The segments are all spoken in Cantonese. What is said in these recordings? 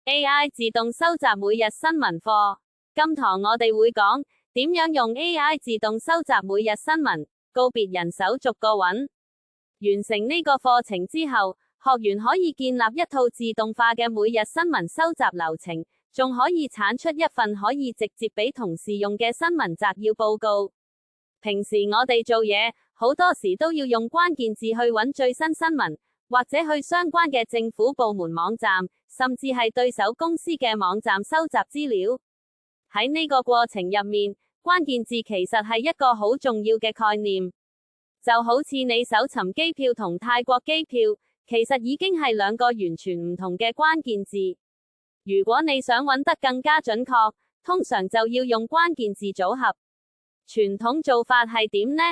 AI 自動收集每日新聞課。今堂我哋會講點樣用 AI 自動收集每日新聞，告別人手逐個揾。完成呢個課程之後，學員可以建立一套自動化嘅每日新聞收集流程，仲可以產出一份可以直接俾同事用嘅新聞摘要報告。平時我哋做嘢，好多時都要用關鍵字去揾最新新聞，或者去相關嘅政府部門網站，甚至係對手公司嘅網站收集資料。喺呢個過程入面，關鍵字其實係一個好重要嘅概念。就好似你搜尋機票同泰國機票，其實已經係兩個完全唔同嘅關鍵字。如果你想揾得更加準確，通常就要用關鍵字組合。傳統做法係點呢？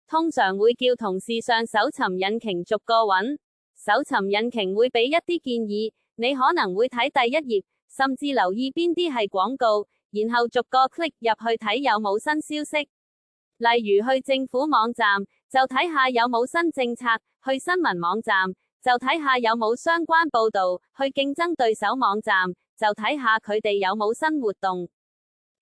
通常會叫同事上搜尋引擎逐個揾。搜尋引擎會俾一啲建議，你可能會睇第一頁，甚至留意邊啲係廣告，然後逐個 click 入去睇有冇新消息。例如去政府網站，就睇下有冇新政策；去新聞網站，就睇下有冇相關報導；去競爭對手網站，就睇下佢哋有冇新活動。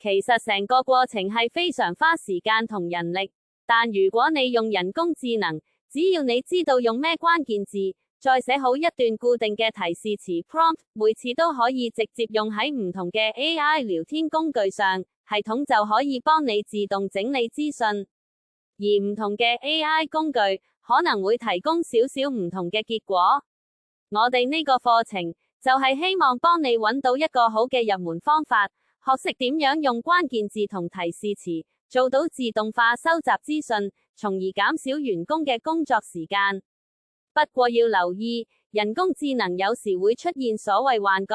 其實成個過程係非常花時間同人力，但如果你用人工智能，只要你知道用咩關鍵字，再寫好一段固定嘅提示詞 prompt， 每次都可以直接用喺唔同嘅 AI 聊天工具上，系統就可以幫你自動整理資訊。而唔同嘅 AI 工具可能會提供少少唔同嘅結果。我哋呢個課程就係希望幫你揾到一個好嘅入門方法，學識點樣用關鍵字同提示詞，做到自動化收集資訊，從而減少員工嘅工作時間。不過要留意，人工智能有時會出現所謂幻覺。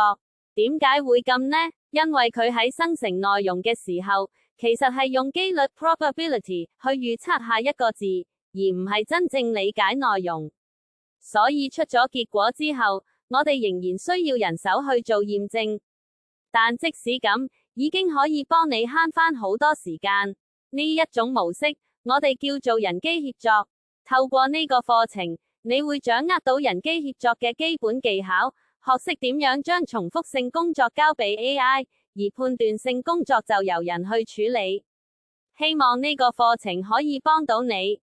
點解會咁呢？因為佢喺生成內容嘅時候，其實係用機率 probability 去預測下一個字，而唔係真正理解內容。所以出咗結果之後，我哋仍然需要人手去做驗證。但即使咁，已經可以幫你慳返好多時間。呢一種模式，我哋叫做人機協作。透過呢個課程，你會掌握到人機協作嘅基本技巧，學識點樣將重複性工作交俾 AI， 而判斷性工作就由人去處理。希望呢個課程可以幫到你。